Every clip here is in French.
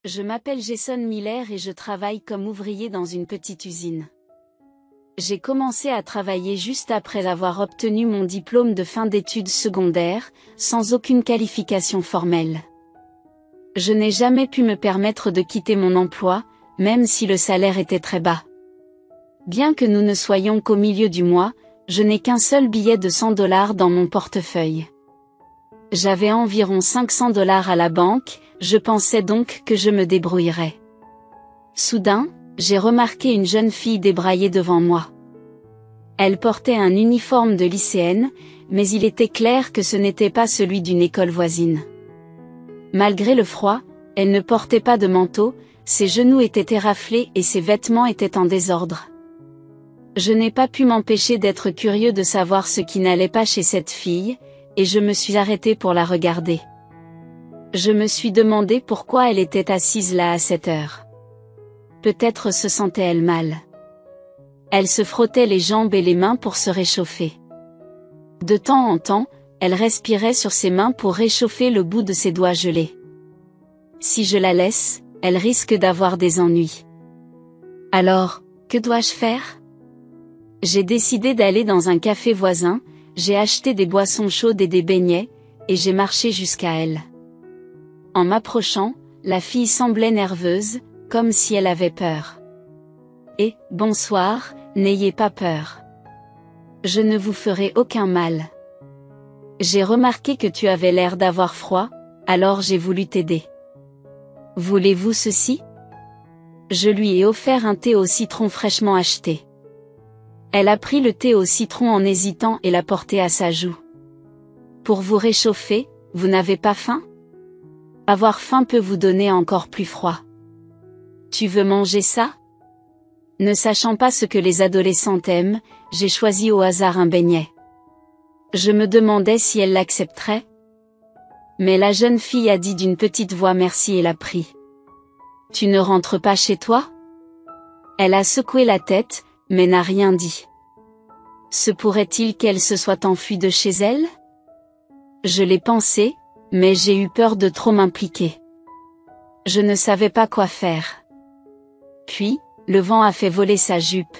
Je m'appelle Jason Miller et je travaille comme ouvrier dans une petite usine. J'ai commencé à travailler juste après avoir obtenu mon diplôme de fin d'études secondaires, sans aucune qualification formelle. Je n'ai jamais pu me permettre de quitter mon emploi, même si le salaire était très bas. Bien que nous ne soyons qu'au milieu du mois, je n'ai qu'un seul billet de $100 dans mon portefeuille. J'avais environ $500 à la banque, je pensais donc que je me débrouillerais. Soudain, j'ai remarqué une jeune fille débrailler devant moi. Elle portait un uniforme de lycéenne, mais il était clair que ce n'était pas celui d'une école voisine. Malgré le froid, elle ne portait pas de manteau, ses genoux étaient éraflés et ses vêtements étaient en désordre. Je n'ai pas pu m'empêcher d'être curieux de savoir ce qui n'allait pas chez cette fille, et je me suis arrêté pour la regarder. Je me suis demandé pourquoi elle était assise là à cette heure. Peut-être se sentait-elle mal. Elle se frottait les jambes et les mains pour se réchauffer. De temps en temps, elle respirait sur ses mains pour réchauffer le bout de ses doigts gelés. Si je la laisse, elle risque d'avoir des ennuis. Alors, que dois-je faire? J'ai décidé d'aller dans un café voisin, j'ai acheté des boissons chaudes et des beignets, et j'ai marché jusqu'à elle. En m'approchant, la fille semblait nerveuse, comme si elle avait peur. Et, bonsoir, n'ayez pas peur. Je ne vous ferai aucun mal. J'ai remarqué que tu avais l'air d'avoir froid, alors j'ai voulu t'aider. Voulez-vous ceci? Je lui ai offert un thé au citron fraîchement acheté. Elle a pris le thé au citron en hésitant et l'a porté à sa joue. Pour vous réchauffer, vous n'avez pas faim? Avoir faim peut vous donner encore plus froid. Tu veux manger ça? Ne sachant pas ce que les adolescents aiment, j'ai choisi au hasard un beignet. Je me demandais si elle l'accepterait. Mais la jeune fille a dit d'une petite voix merci et l'a pris. Tu ne rentres pas chez toi? Elle a secoué la tête, mais n'a rien dit. Se pourrait-il qu'elle se soit enfuie de chez elle? Je l'ai pensé, mais j'ai eu peur de trop m'impliquer. Je ne savais pas quoi faire. Puis, le vent a fait voler sa jupe.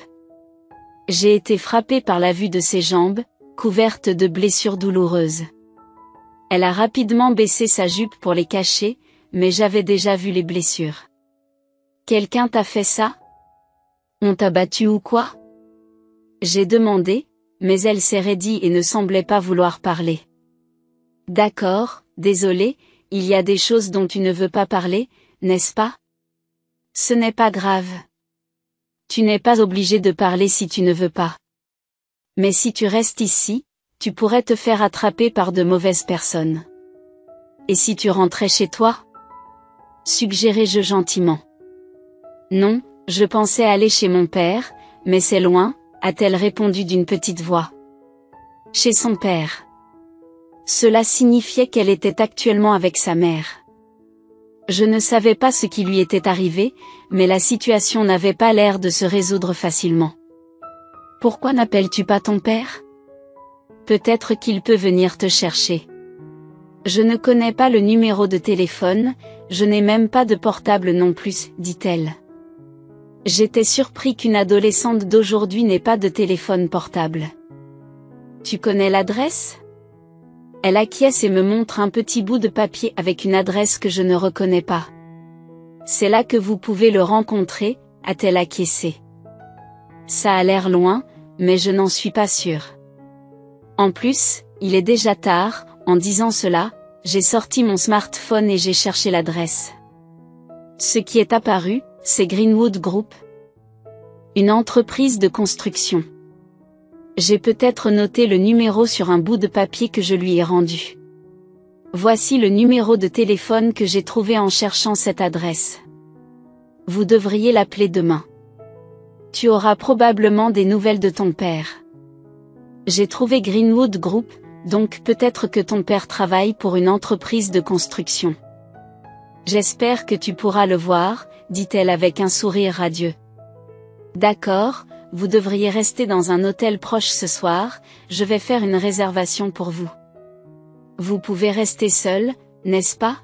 J'ai été frappé par la vue de ses jambes, couvertes de blessures douloureuses. Elle a rapidement baissé sa jupe pour les cacher, mais j'avais déjà vu les blessures. Quelqu'un t'a fait ça? On t'a battu ou quoi? J'ai demandé, mais elle s'est raidie et ne semblait pas vouloir parler. D'accord, désolé, il y a des choses dont tu ne veux pas parler, n'est-ce pas? Ce n'est pas grave. Tu n'es pas obligé de parler si tu ne veux pas. Mais si tu restes ici, tu pourrais te faire attraper par de mauvaises personnes. Et si tu rentrais chez toi? Suggérai-je gentiment. Non, je pensais aller chez mon père, mais c'est loin, a-t-elle répondu d'une petite voix. Chez son père. Cela signifiait qu'elle était actuellement avec sa mère. Je ne savais pas ce qui lui était arrivé, mais la situation n'avait pas l'air de se résoudre facilement. Pourquoi n'appelles-tu pas ton père? Peut-être qu'il peut venir te chercher. Je ne connais pas le numéro de téléphone, je n'ai même pas de portable non plus, dit-elle. J'étais surpris qu'une adolescente d'aujourd'hui n'ait pas de téléphone portable. Tu connais l'adresse? Elle acquiesce et me montre un petit bout de papier avec une adresse que je ne reconnais pas. C'est là que vous pouvez le rencontrer, a-t-elle acquiescé. Ça a l'air loin, mais je n'en suis pas sûre. En plus, il est déjà tard, en disant cela, j'ai sorti mon smartphone et j'ai cherché l'adresse. Ce qui est apparu, c'est Greenwood Group. Une entreprise de construction. J'ai peut-être noté le numéro sur un bout de papier que je lui ai rendu. Voici le numéro de téléphone que j'ai trouvé en cherchant cette adresse. Vous devriez l'appeler demain. Tu auras probablement des nouvelles de ton père. J'ai trouvé Greenwood Group, donc peut-être que ton père travaille pour une entreprise de construction. J'espère que tu pourras le voir, dit-elle avec un sourire radieux. D'accord, vous devriez rester dans un hôtel proche ce soir, je vais faire une réservation pour vous. Vous pouvez rester seul, n'est-ce pas?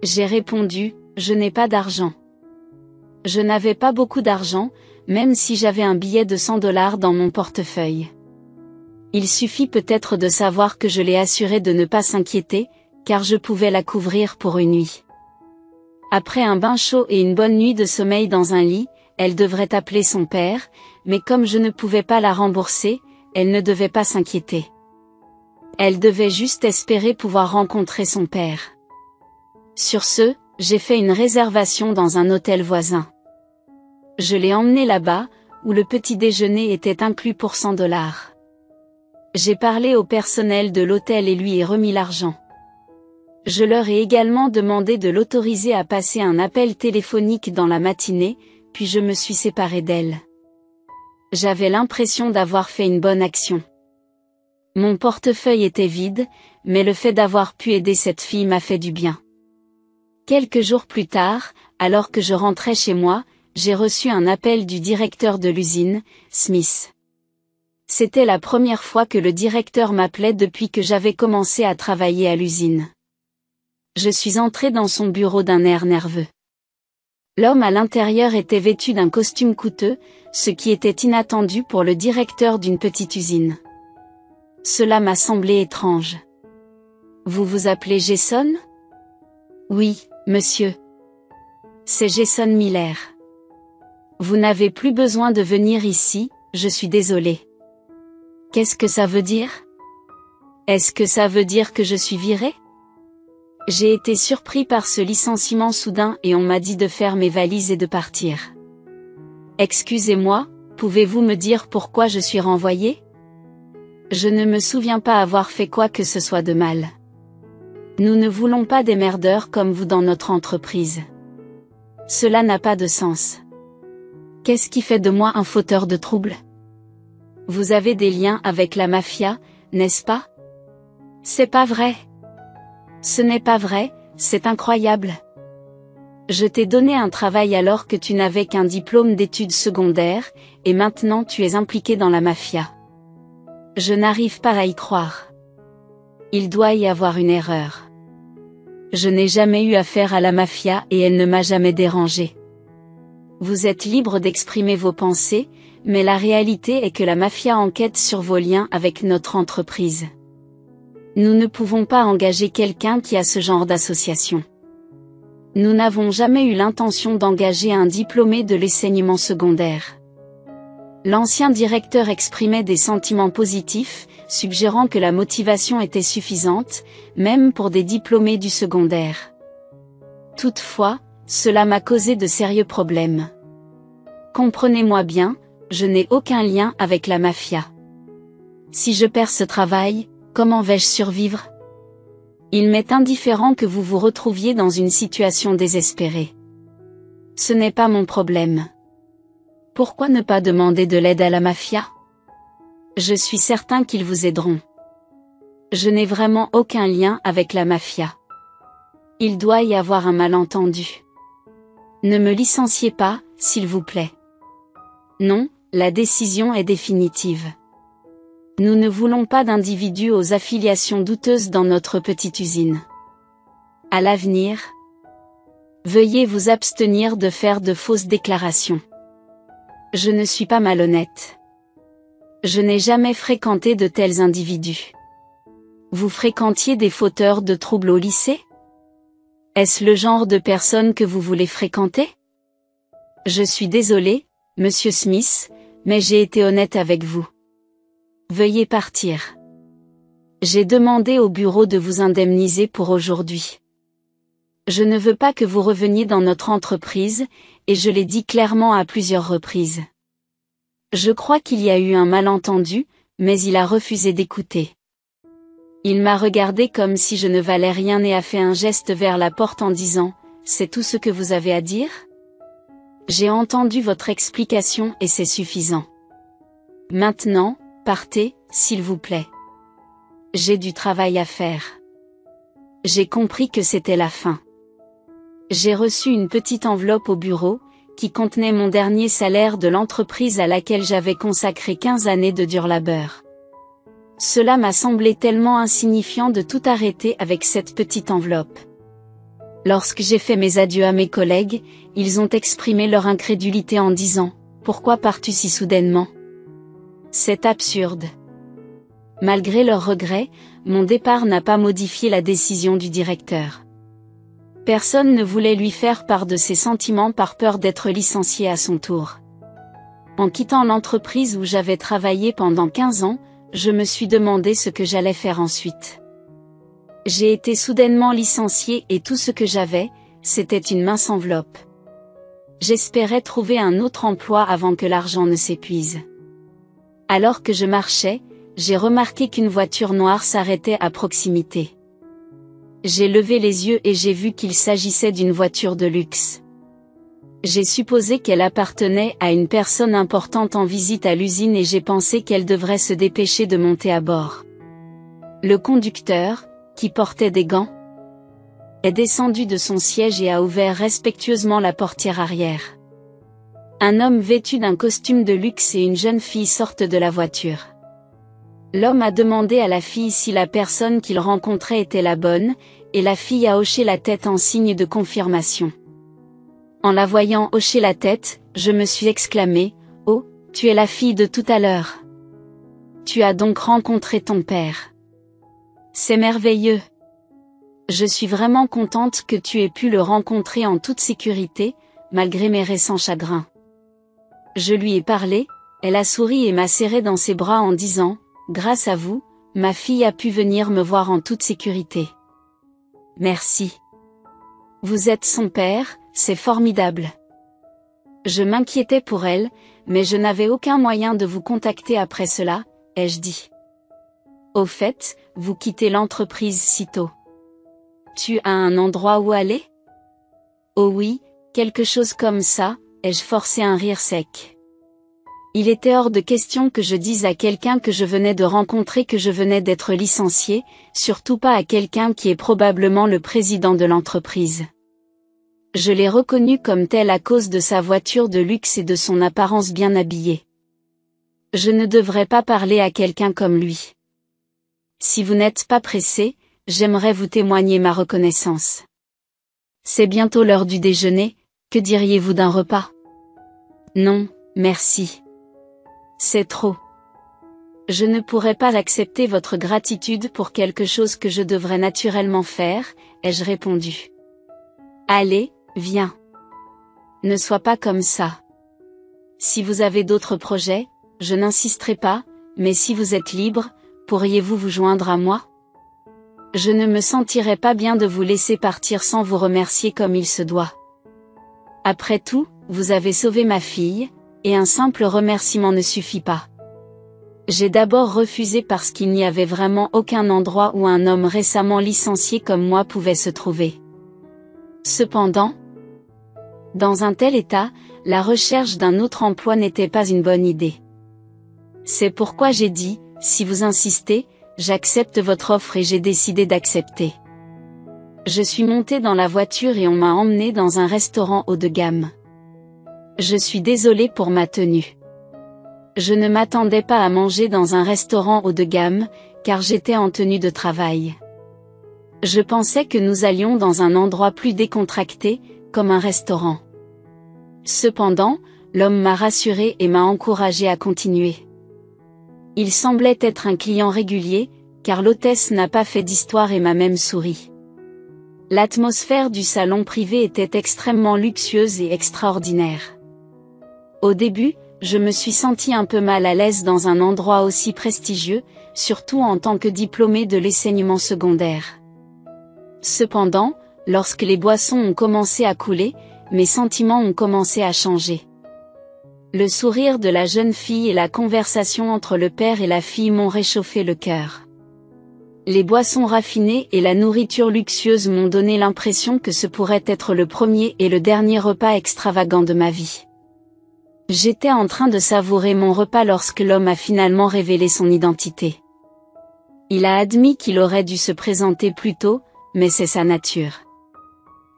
J'ai répondu, Je n'ai pas d'argent. Je n'avais pas beaucoup d'argent, même si j'avais un billet de $100 dans mon portefeuille. Il suffit peut-être de savoir que je l'ai assurée de ne pas s'inquiéter, car je pouvais la couvrir pour une nuit. Après un bain chaud et une bonne nuit de sommeil dans un lit, elle devrait appeler son père, mais comme je ne pouvais pas la rembourser, elle ne devait pas s'inquiéter. Elle devait juste espérer pouvoir rencontrer son père. Sur ce, j'ai fait une réservation dans un hôtel voisin. Je l'ai emmenée là-bas, où le petit déjeuner était inclus pour $100. J'ai parlé au personnel de l'hôtel et lui ai remis l'argent. Je leur ai également demandé de l'autoriser à passer un appel téléphonique dans la matinée, puis je me suis séparée d'elle. J'avais l'impression d'avoir fait une bonne action. Mon portefeuille était vide, mais le fait d'avoir pu aider cette fille m'a fait du bien. Quelques jours plus tard, alors que je rentrais chez moi, j'ai reçu un appel du directeur de l'usine, Smith. C'était la première fois que le directeur m'appelait depuis que j'avais commencé à travailler à l'usine. Je suis entrée dans son bureau d'un air nerveux. L'homme à l'intérieur était vêtu d'un costume coûteux, ce qui était inattendu pour le directeur d'une petite usine. Cela m'a semblé étrange. « Vous vous appelez Jason ? » ?»« Oui, monsieur. C'est Jason Miller. »« Vous n'avez plus besoin de venir ici, je suis désolé. » »« Qu'est-ce que ça veut dire ? Est-ce que ça veut dire que je suis viré ? » J'ai été surpris par ce licenciement soudain et on m'a dit de faire mes valises et de partir. « Excusez-moi, pouvez-vous me dire pourquoi je suis renvoyé ? Je ne me souviens pas avoir fait quoi que ce soit de mal. Nous ne voulons pas des merdeurs comme vous dans notre entreprise. Cela n'a pas de sens. Qu'est-ce qui fait de moi un fauteur de troubles ? Vous avez des liens avec la mafia, n'est-ce pas ? C'est pas vrai. Ce n'est pas vrai, c'est incroyable. Je t'ai donné un travail alors que tu n'avais qu'un diplôme d'études secondaires, et maintenant tu es impliqué dans la mafia. Je n'arrive pas à y croire. Il doit y avoir une erreur. Je n'ai jamais eu affaire à la mafia et elle ne m'a jamais dérangé. Vous êtes libre d'exprimer vos pensées, mais la réalité est que la mafia enquête sur vos liens avec notre entreprise. Nous ne pouvons pas engager quelqu'un qui a ce genre d'association. Nous n'avons jamais eu l'intention d'engager un diplômé de l'enseignement secondaire. L'ancien directeur exprimait des sentiments positifs, suggérant que la motivation était suffisante, même pour des diplômés du secondaire. Toutefois, cela m'a causé de sérieux problèmes. Comprenez-moi bien, je n'ai aucun lien avec la mafia. Si je perds ce travail, comment vais-je survivre ? Il m'est indifférent que vous vous retrouviez dans une situation désespérée. Ce n'est pas mon problème. Pourquoi ne pas demander de l'aide à la mafia ? Je suis certain qu'ils vous aideront. Je n'ai vraiment aucun lien avec la mafia. Il doit y avoir un malentendu. Ne me licenciez pas, s'il vous plaît. Non, la décision est définitive. Nous ne voulons pas d'individus aux affiliations douteuses dans notre petite usine. À l'avenir, veuillez vous abstenir de faire de fausses déclarations. Je ne suis pas malhonnête. Je n'ai jamais fréquenté de tels individus. Vous fréquentiez des fauteurs de troubles au lycée ? Est-ce le genre de personnes que vous voulez fréquenter ? Je suis désolé, Monsieur Smith, mais j'ai été honnête avec vous. Veuillez partir. J'ai demandé au bureau de vous indemniser pour aujourd'hui. Je ne veux pas que vous reveniez dans notre entreprise, et je l'ai dit clairement à plusieurs reprises. Je crois qu'il y a eu un malentendu, mais il a refusé d'écouter. Il m'a regardé comme si je ne valais rien et a fait un geste vers la porte en disant « C'est tout ce que vous avez à dire ? J'ai entendu votre explication et c'est suffisant. Maintenant, partez, s'il vous plaît. J'ai du travail à faire. » J'ai compris que c'était la fin. J'ai reçu une petite enveloppe au bureau, qui contenait mon dernier salaire de l'entreprise à laquelle j'avais consacré 15 années de dur labeur. Cela m'a semblé tellement insignifiant de tout arrêter avec cette petite enveloppe. Lorsque j'ai fait mes adieux à mes collègues, ils ont exprimé leur incrédulité en disant « Pourquoi pars-tu si soudainement ?» C'est absurde. Malgré leurs regrets, mon départ n'a pas modifié la décision du directeur. Personne ne voulait lui faire part de ses sentiments par peur d'être licencié à son tour. En quittant l'entreprise où j'avais travaillé pendant 15 ans, je me suis demandé ce que j'allais faire ensuite. J'ai été soudainement licencié et tout ce que j'avais, c'était une mince enveloppe. J'espérais trouver un autre emploi avant que l'argent ne s'épuise. Alors que je marchais, j'ai remarqué qu'une voiture noire s'arrêtait à proximité. J'ai levé les yeux et j'ai vu qu'il s'agissait d'une voiture de luxe. J'ai supposé qu'elle appartenait à une personne importante en visite à l'usine et j'ai pensé qu'elle devrait se dépêcher de monter à bord. Le conducteur, qui portait des gants, est descendu de son siège et a ouvert respectueusement la portière arrière. Un homme vêtu d'un costume de luxe et une jeune fille sortent de la voiture. L'homme a demandé à la fille si la personne qu'il rencontrait était la bonne, et la fille a hoché la tête en signe de confirmation. En la voyant hocher la tête, je me suis exclamé « Oh, tu es la fille de tout à l'heure. Tu as donc rencontré ton père. C'est merveilleux. Je suis vraiment contente que tu aies pu le rencontrer en toute sécurité, malgré mes récents chagrins. » Je lui ai parlé, elle a souri et m'a serré dans ses bras en disant « Grâce à vous, ma fille a pu venir me voir en toute sécurité. Merci. Vous êtes son père, c'est formidable. » Je m'inquiétais pour elle, mais je n'avais aucun moyen de vous contacter après cela, ai-je dit. Au fait, vous quittez l'entreprise si tôt. Tu as un endroit où aller? Oh oui, quelque chose comme ça, ai-je forcé un rire sec. Il était hors de question que je dise à quelqu'un que je venais de rencontrer que je venais d'être licencié, surtout pas à quelqu'un qui est probablement le président de l'entreprise. Je l'ai reconnu comme tel à cause de sa voiture de luxe et de son apparence bien habillée. Je ne devrais pas parler à quelqu'un comme lui. Si vous n'êtes pas pressé, j'aimerais vous témoigner ma reconnaissance. C'est bientôt l'heure du déjeuner, que diriez-vous d'un repas? Non, merci. C'est trop. Je ne pourrais pas accepter votre gratitude pour quelque chose que je devrais naturellement faire, ai-je répondu. Allez, viens. Ne sois pas comme ça. Si vous avez d'autres projets, je n'insisterai pas, mais si vous êtes libre, pourriez-vous vous joindre à moi? Je ne me sentirais pas bien de vous laisser partir sans vous remercier comme il se doit. Après tout, vous avez sauvé ma fille, et un simple remerciement ne suffit pas. J'ai d'abord refusé parce qu'il n'y avait vraiment aucun endroit où un homme récemment licencié comme moi pouvait se trouver. Cependant, dans un tel état, la recherche d'un autre emploi n'était pas une bonne idée. C'est pourquoi j'ai dit, si vous insistez, j'accepte votre offre et j'ai décidé d'accepter. Je suis monté dans la voiture et on m'a emmené dans un restaurant haut de gamme. Je suis désolé pour ma tenue. Je ne m'attendais pas à manger dans un restaurant haut de gamme, car j'étais en tenue de travail. Je pensais que nous allions dans un endroit plus décontracté, comme un restaurant. Cependant, l'homme m'a rassuré et m'a encouragé à continuer. Il semblait être un client régulier, car l'hôtesse n'a pas fait d'histoire et m'a même souri. L'atmosphère du salon privé était extrêmement luxueuse et extraordinaire. Au début, je me suis senti un peu mal à l'aise dans un endroit aussi prestigieux, surtout en tant que diplômé de l'enseignement secondaire. Cependant, lorsque les boissons ont commencé à couler, mes sentiments ont commencé à changer. Le sourire de la jeune fille et la conversation entre le père et la fille m'ont réchauffé le cœur. Les boissons raffinées et la nourriture luxueuse m'ont donné l'impression que ce pourrait être le premier et le dernier repas extravagant de ma vie. J'étais en train de savourer mon repas lorsque l'homme a finalement révélé son identité. Il a admis qu'il aurait dû se présenter plus tôt, mais c'est sa nature.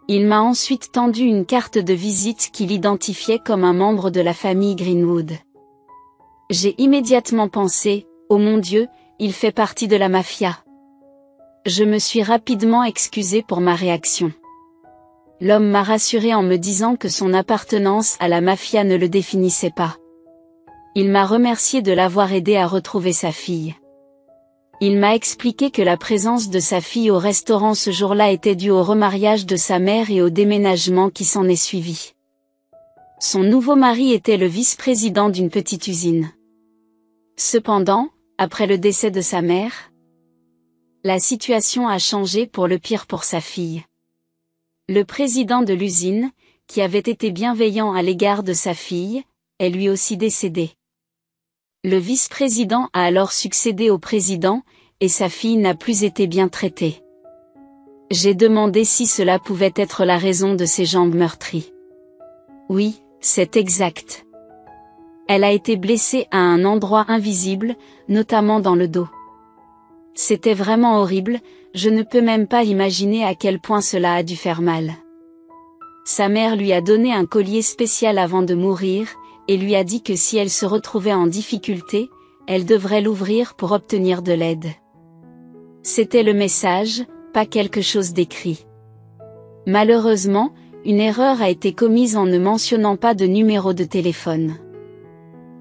Il m'a ensuite tendu une carte de visite qui l'identifiait comme un membre de la famille Greenwood. J'ai immédiatement pensé, oh mon Dieu, il fait partie de la mafia. Je me suis rapidement excusé pour ma réaction. L'homme m'a rassuré en me disant que son appartenance à la mafia ne le définissait pas. Il m'a remercié de l'avoir aidé à retrouver sa fille. Il m'a expliqué que la présence de sa fille au restaurant ce jour-là était due au remariage de sa mère et au déménagement qui s'en est suivi. Son nouveau mari était le vice-président d'une petite usine. Cependant, après le décès de sa mère, la situation a changé pour le pire pour sa fille. Le président de l'usine, qui avait été bienveillant à l'égard de sa fille, est lui aussi décédé. Le vice-président a alors succédé au président, et sa fille n'a plus été bien traitée. J'ai demandé si cela pouvait être la raison de ses jambes meurtries. Oui, c'est exact. Elle a été blessée à un endroit invisible, notamment dans le dos. C'était vraiment horrible, je ne peux même pas imaginer à quel point cela a dû faire mal. Sa mère lui a donné un collier spécial avant de mourir, et lui a dit que si elle se retrouvait en difficulté, elle devrait l'ouvrir pour obtenir de l'aide. C'était le message, pas quelque chose d'écrit. Malheureusement, une erreur a été commise en ne mentionnant pas de numéro de téléphone.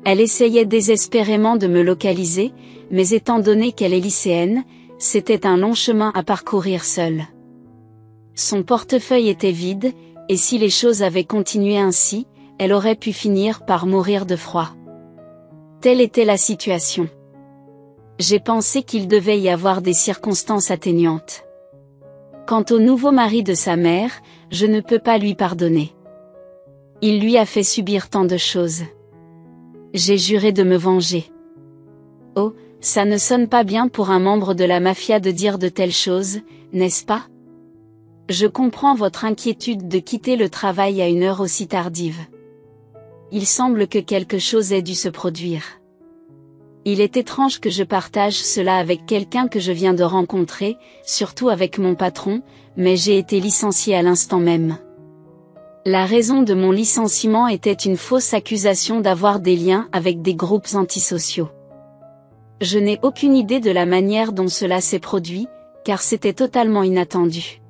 Elle essayait désespérément de me localiser, mais étant donné qu'elle est lycéenne, c'était un long chemin à parcourir seule. Son portefeuille était vide, et si les choses avaient continué ainsi, elle aurait pu finir par mourir de froid. Telle était la situation. J'ai pensé qu'il devait y avoir des circonstances atténuantes. Quant au nouveau mari de sa mère, je ne peux pas lui pardonner. Il lui a fait subir tant de choses. J'ai juré de me venger. Oh, ça ne sonne pas bien pour un membre de la mafia de dire de telles choses, n'est-ce pas? Je comprends votre inquiétude de quitter le travail à une heure aussi tardive. Il semble que quelque chose ait dû se produire. Il est étrange que je partage cela avec quelqu'un que je viens de rencontrer, surtout avec mon patron, mais j'ai été licencié à l'instant même. La raison de mon licenciement était une fausse accusation d'avoir des liens avec des groupes antisociaux. Je n'ai aucune idée de la manière dont cela s'est produit, car c'était totalement inattendu.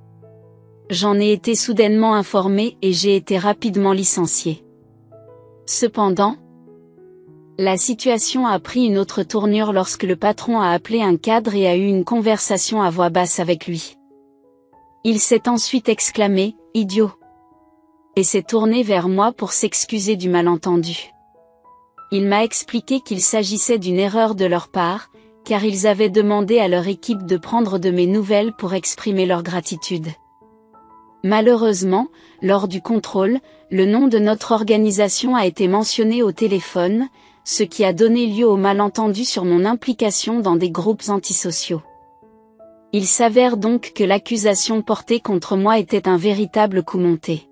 J'en ai été soudainement informé et j'ai été rapidement licencié. Cependant, la situation a pris une autre tournure lorsque le patron a appelé un cadre et a eu une conversation à voix basse avec lui. Il s'est ensuite exclamé « Idiot !» et s'est tourné vers moi pour s'excuser du malentendu. Il m'a expliqué qu'il s'agissait d'une erreur de leur part, car ils avaient demandé à leur équipe de prendre de mes nouvelles pour exprimer leur gratitude. Malheureusement, lors du contrôle, le nom de notre organisation a été mentionné au téléphone, ce qui a donné lieu au malentendu sur mon implication dans des groupes antisociaux. Il s'avère donc que l'accusation portée contre moi était un véritable coup monté.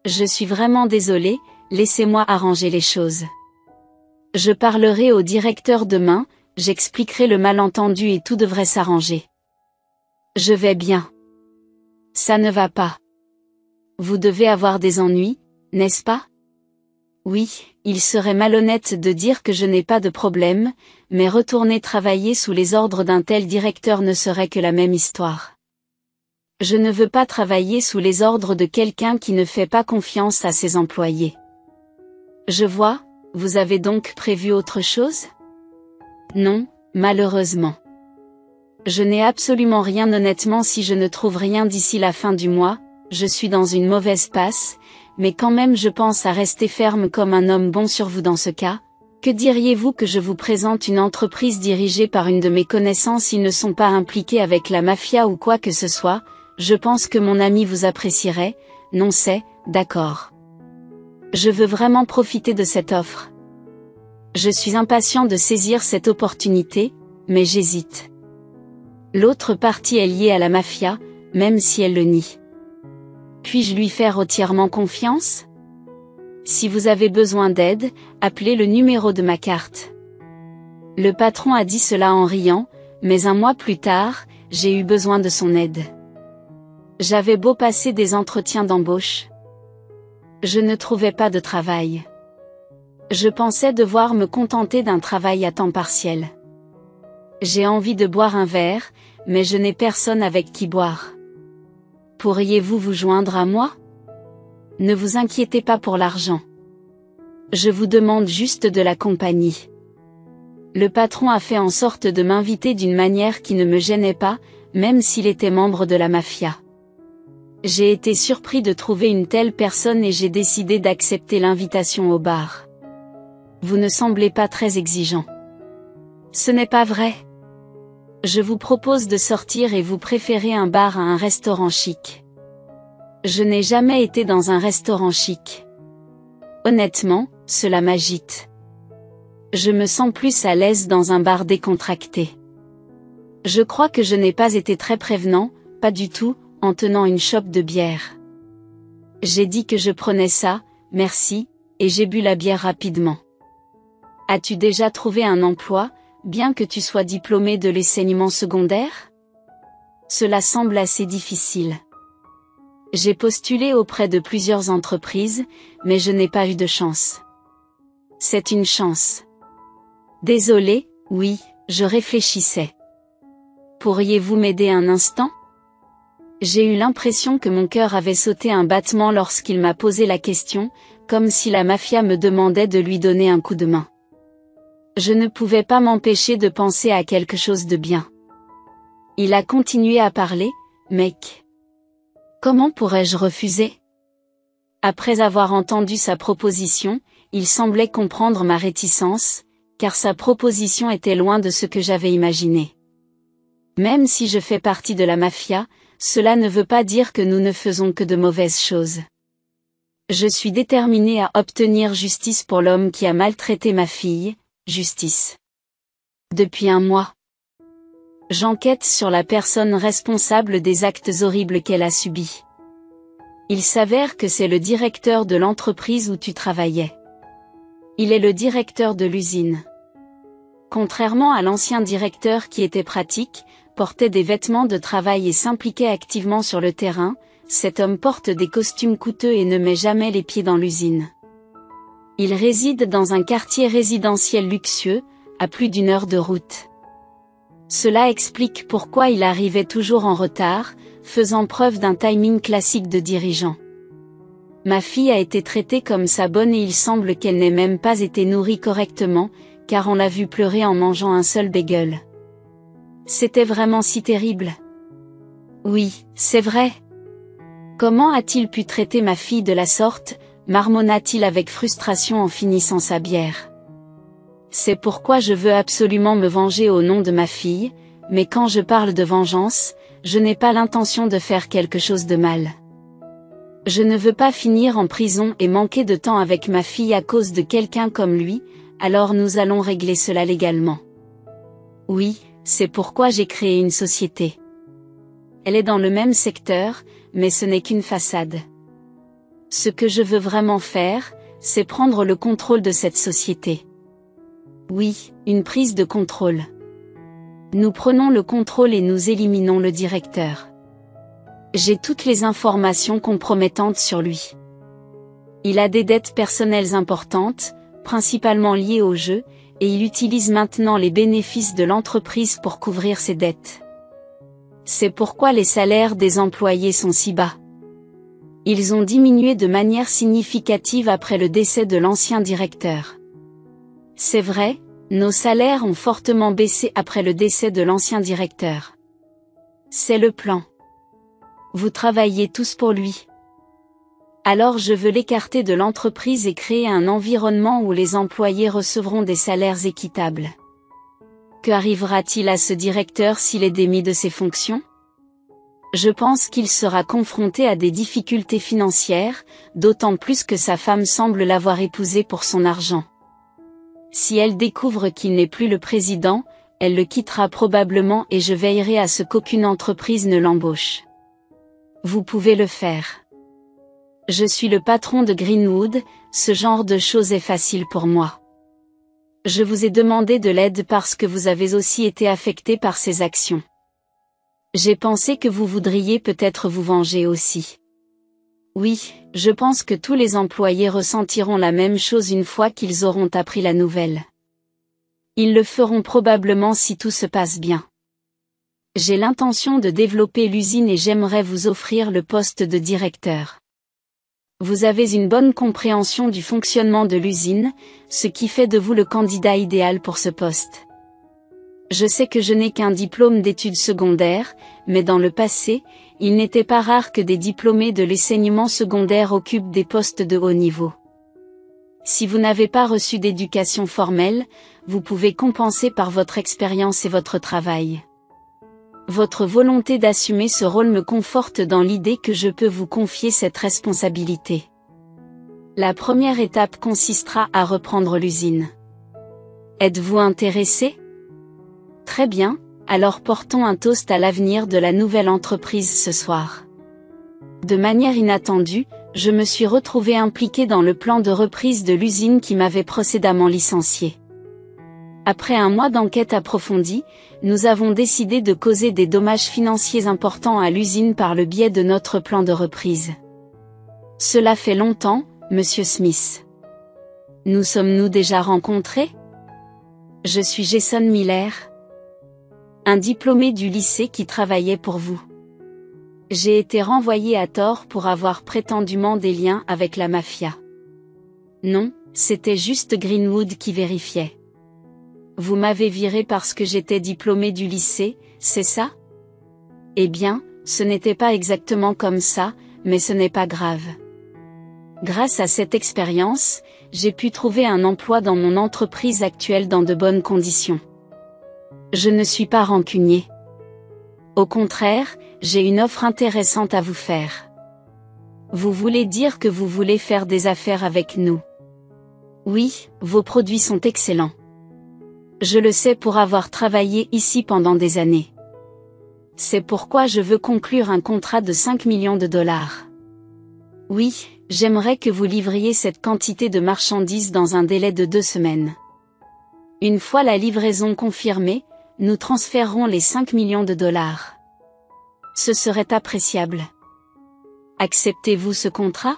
Je suis vraiment désolé, laissez-moi arranger les choses. Je parlerai au directeur demain, j'expliquerai le malentendu et tout devrait s'arranger. Je vais bien. Ça ne va pas. Vous devez avoir des ennuis, n'est-ce pas? Oui, il serait malhonnête de dire que je n'ai pas de problème, mais retourner travailler sous les ordres d'un tel directeur ne serait que la même histoire. Je ne veux pas travailler sous les ordres de quelqu'un qui ne fait pas confiance à ses employés. Je vois, vous avez donc prévu autre chose? Non, malheureusement. Je n'ai absolument rien honnêtement si je ne trouve rien d'ici la fin du mois, je suis dans une mauvaise passe, mais quand même je pense à rester ferme comme un homme bon sur vous dans ce cas. Que diriez-vous que je vous présente une entreprise dirigée par une de mes connaissances? Ils ne sont pas impliqués avec la mafia ou quoi que ce soit, je pense que mon ami vous apprécierait, non c'est, d'accord. Je veux vraiment profiter de cette offre. Je suis impatient de saisir cette opportunité, mais j'hésite. L'autre partie est liée à la mafia, même si elle le nie. Puis-je lui faire entièrement confiance? Si vous avez besoin d'aide, appelez le numéro de ma carte. Le patron a dit cela en riant, mais un mois plus tard, j'ai eu besoin de son aide. J'avais beau passer des entretiens d'embauche. Je ne trouvais pas de travail. Je pensais devoir me contenter d'un travail à temps partiel. J'ai envie de boire un verre, mais je n'ai personne avec qui boire. Pourriez-vous vous joindre à moi? Ne vous inquiétez pas pour l'argent. Je vous demande juste de la compagnie. Le patron a fait en sorte de m'inviter d'une manière qui ne me gênait pas, même s'il était membre de la mafia. J'ai été surpris de trouver une telle personne et j'ai décidé d'accepter l'invitation au bar. Vous ne semblez pas très exigeant. Ce n'est pas vrai. Je vous propose de sortir et vous préférez un bar à un restaurant chic. Je n'ai jamais été dans un restaurant chic. Honnêtement, cela m'agite. Je me sens plus à l'aise dans un bar décontracté. Je crois que je n'ai pas été très prévenant, pas du tout, en tenant une chope de bière. J'ai dit que je prenais ça, merci, et j'ai bu la bière rapidement. As-tu déjà trouvé un emploi, bien que tu sois diplômé de l'enseignement secondaire? Cela semble assez difficile. J'ai postulé auprès de plusieurs entreprises, mais je n'ai pas eu de chance. C'est une chance. Désolé, oui, je réfléchissais. Pourriez-vous m'aider un instant? J'ai eu l'impression que mon cœur avait sauté un battement lorsqu'il m'a posé la question, comme si la mafia me demandait de lui donner un coup de main. Je ne pouvais pas m'empêcher de penser à quelque chose de bien. Il a continué à parler, mec. Comment pourrais-je refuser? Après avoir entendu sa proposition, il semblait comprendre ma réticence, car sa proposition était loin de ce que j'avais imaginé. Même si je fais partie de la mafia, cela ne veut pas dire que nous ne faisons que de mauvaises choses. Je suis déterminé à obtenir justice pour l'homme qui a maltraité ma fille, justice. Depuis un mois, j'enquête sur la personne responsable des actes horribles qu'elle a subis. Il s'avère que c'est le directeur de l'entreprise où tu travaillais. Il est le directeur de l'usine. Contrairement à l'ancien directeur qui était pratique, portait des vêtements de travail et s'impliquait activement sur le terrain, cet homme porte des costumes coûteux et ne met jamais les pieds dans l'usine. Il réside dans un quartier résidentiel luxueux, à plus d'1 heure de route. Cela explique pourquoi il arrivait toujours en retard, faisant preuve d'un timing classique de dirigeant. Ma fille a été traitée comme sa bonne et il semble qu'elle n'ait même pas été nourrie correctement, car on l'a vue pleurer en mangeant un seul bagel. C'était vraiment si terrible. Oui, c'est vrai. Comment a-t-il pu traiter ma fille de la sorte, marmonna-t-il avec frustration en finissant sa bière. C'est pourquoi je veux absolument me venger au nom de ma fille, mais quand je parle de vengeance, je n'ai pas l'intention de faire quelque chose de mal. Je ne veux pas finir en prison et manquer de temps avec ma fille à cause de quelqu'un comme lui, alors nous allons régler cela légalement. Oui, c'est pourquoi j'ai créé une société. Elle est dans le même secteur, mais ce n'est qu'une façade. Ce que je veux vraiment faire, c'est prendre le contrôle de cette société. Oui, une prise de contrôle. Nous prenons le contrôle et nous éliminons le directeur. J'ai toutes les informations compromettantes sur lui. Il a des dettes personnelles importantes, principalement liées au jeu, et il utilise maintenant les bénéfices de l'entreprise pour couvrir ses dettes. C'est pourquoi les salaires des employés sont si bas. Ils ont diminué de manière significative après le décès de l'ancien directeur. C'est vrai, nos salaires ont fortement baissé après le décès de l'ancien directeur. C'est le plan. Vous travaillez tous pour lui. Alors je veux l'écarter de l'entreprise et créer un environnement où les employés recevront des salaires équitables. Qu'arrivera-t-il à ce directeur s'il est démis de ses fonctions? Je pense qu'il sera confronté à des difficultés financières, d'autant plus que sa femme semble l'avoir épousé pour son argent. Si elle découvre qu'il n'est plus le président, elle le quittera probablement et je veillerai à ce qu'aucune entreprise ne l'embauche. Vous pouvez le faire. Je suis le patron de Greenwood, ce genre de choses est facile pour moi. Je vous ai demandé de l'aide parce que vous avez aussi été affecté par ces actions. J'ai pensé que vous voudriez peut-être vous venger aussi. Oui, je pense que tous les employés ressentiront la même chose une fois qu'ils auront appris la nouvelle. Ils le feront probablement si tout se passe bien. J'ai l'intention de développer l'usine et j'aimerais vous offrir le poste de directeur. Vous avez une bonne compréhension du fonctionnement de l'usine, ce qui fait de vous le candidat idéal pour ce poste. Je sais que je n'ai qu'un diplôme d'études secondaires, mais dans le passé, il n'était pas rare que des diplômés de l'enseignement secondaire occupent des postes de haut niveau. Si vous n'avez pas reçu d'éducation formelle, vous pouvez compenser par votre expérience et votre travail. Votre volonté d'assumer ce rôle me conforte dans l'idée que je peux vous confier cette responsabilité. La première étape consistera à reprendre l'usine. Êtes-vous intéressé? Très bien, alors portons un toast à l'avenir de la nouvelle entreprise ce soir. De manière inattendue, je me suis retrouvé impliqué dans le plan de reprise de l'usine qui m'avait précédemment licencié. Après un mois d'enquête approfondie, nous avons décidé de causer des dommages financiers importants à l'usine par le biais de notre plan de reprise. Cela fait longtemps, Monsieur Smith. Nous sommes-nous déjà rencontrés? Je suis Jason Miller, un diplômé du lycée qui travaillait pour vous. J'ai été renvoyé à tort pour avoir prétendument des liens avec la mafia. Non, c'était juste Greenwood qui vérifiait. Vous m'avez viré parce que j'étais diplômé du lycée, c'est ça? Eh bien, ce n'était pas exactement comme ça, mais ce n'est pas grave. Grâce à cette expérience, j'ai pu trouver un emploi dans mon entreprise actuelle dans de bonnes conditions. Je ne suis pas rancunier. Au contraire, j'ai une offre intéressante à vous faire. Vous voulez dire que vous voulez faire des affaires avec nous? Oui, vos produits sont excellents. Je le sais pour avoir travaillé ici pendant des années. C'est pourquoi je veux conclure un contrat de 5 millions de dollars. Oui, j'aimerais que vous livriez cette quantité de marchandises dans un délai de 2 semaines. Une fois la livraison confirmée, nous transférerons les 5 millions de dollars. Ce serait appréciable. Acceptez-vous ce contrat?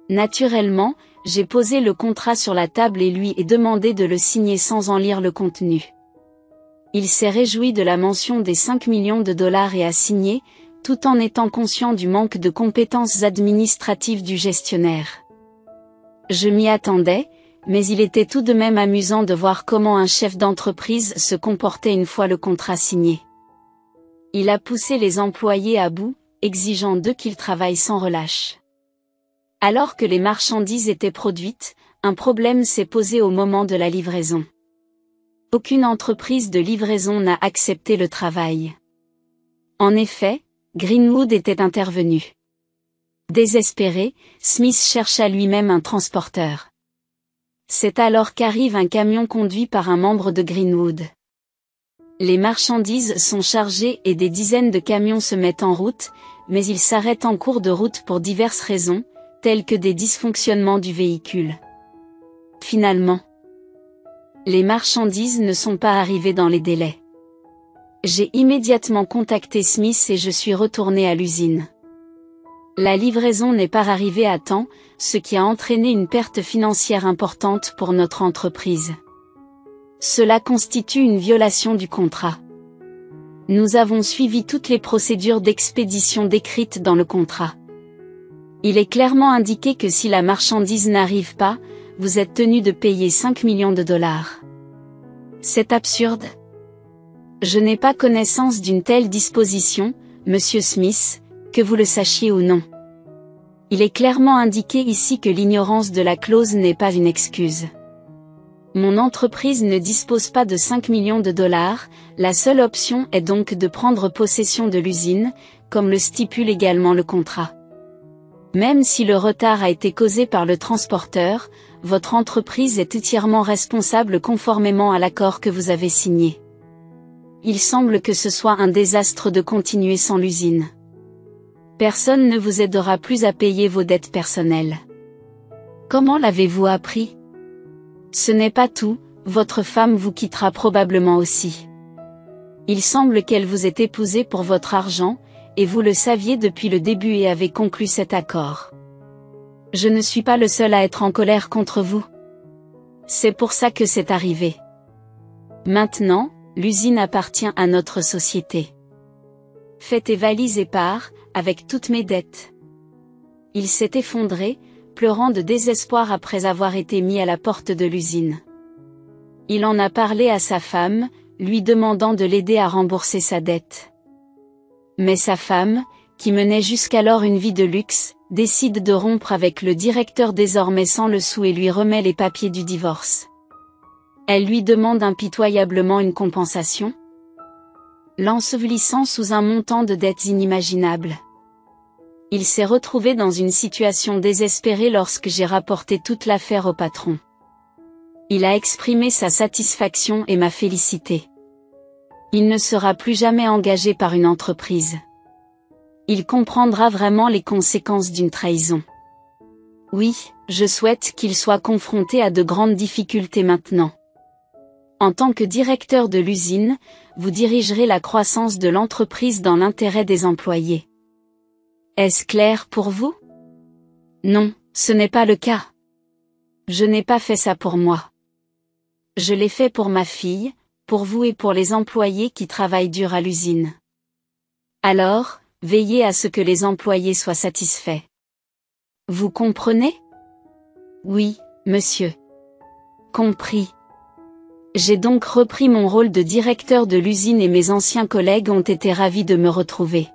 Naturellement, j'ai posé le contrat sur la table et lui ai demandé de le signer sans en lire le contenu. Il s'est réjoui de la mention des 5 millions de dollars et a signé, tout en étant conscient du manque de compétences administratives du gestionnaire. Je m'y attendais, mais il était tout de même amusant de voir comment un chef d'entreprise se comportait une fois le contrat signé. Il a poussé les employés à bout, exigeant d'eux qu'ils travaillent sans relâche. Alors que les marchandises étaient produites, un problème s'est posé au moment de la livraison. Aucune entreprise de livraison n'a accepté le travail. En effet, Greenwood était intervenu. Désespéré, Smith chercha lui-même un transporteur. C'est alors qu'arrive un camion conduit par un membre de Greenwood. Les marchandises sont chargées et des dizaines de camions se mettent en route, mais ils s'arrêtent en cours de route pour diverses raisons, telles que des dysfonctionnements du véhicule. Finalement, les marchandises ne sont pas arrivées dans les délais. J'ai immédiatement contacté Smith et je suis retourné à l'usine. La livraison n'est pas arrivée à temps, ce qui a entraîné une perte financière importante pour notre entreprise. Cela constitue une violation du contrat. Nous avons suivi toutes les procédures d'expédition décrites dans le contrat. Il est clairement indiqué que si la marchandise n'arrive pas, vous êtes tenu de payer 5 millions de dollars. C'est absurde. Je n'ai pas connaissance d'une telle disposition, Monsieur Smith, que vous le sachiez ou non. Il est clairement indiqué ici que l'ignorance de la clause n'est pas une excuse. Mon entreprise ne dispose pas de 5 millions de dollars, la seule option est donc de prendre possession de l'usine, comme le stipule également le contrat. Même si le retard a été causé par le transporteur, votre entreprise est entièrement responsable conformément à l'accord que vous avez signé. Il semble que ce soit un désastre de continuer sans l'usine. Personne ne vous aidera plus à payer vos dettes personnelles. Comment l'avez-vous appris? Ce n'est pas tout, votre femme vous quittera probablement aussi. Il semble qu'elle vous ait épousé pour votre argent, et vous le saviez depuis le début et avez conclu cet accord. Je ne suis pas le seul à être en colère contre vous. C'est pour ça que c'est arrivé. Maintenant, l'usine appartient à notre société. Fais tes valises et pars, avec toutes mes dettes. Il s'est effondré, pleurant de désespoir après avoir été mis à la porte de l'usine. Il en a parlé à sa femme, lui demandant de l'aider à rembourser sa dette. Mais sa femme, qui menait jusqu'alors une vie de luxe, décide de rompre avec le directeur désormais sans le sou et lui remet les papiers du divorce. Elle lui demande impitoyablement une compensation, l'ensevelissant sous un montant de dettes inimaginable. Il s'est retrouvé dans une situation désespérée lorsque j'ai rapporté toute l'affaire au patron. Il a exprimé sa satisfaction et m'a félicité. Il ne sera plus jamais engagé par une entreprise. Il comprendra vraiment les conséquences d'une trahison. Oui, je souhaite qu'il soit confronté à de grandes difficultés maintenant. En tant que directeur de l'usine, vous dirigerez la croissance de l'entreprise dans l'intérêt des employés. Est-ce clair pour vous? Non, ce n'est pas le cas. Je n'ai pas fait ça pour moi. Je l'ai fait pour ma fille, pour vous et pour les employés qui travaillent dur à l'usine. Alors, veillez à ce que les employés soient satisfaits. Vous comprenez? Oui, monsieur. Compris. J'ai donc repris mon rôle de directeur de l'usine et mes anciens collègues ont été ravis de me retrouver.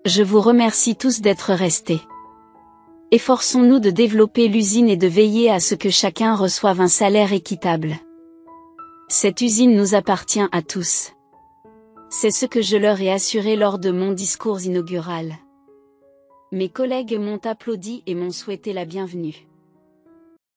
Je vous remercie tous d'être restés. Efforçons-nous de développer l'usine et de veiller à ce que chacun reçoive un salaire équitable. Cette usine nous appartient à tous. C'est ce que je leur ai assuré lors de mon discours inaugural. Mes collègues m'ont applaudi et m'ont souhaité la bienvenue.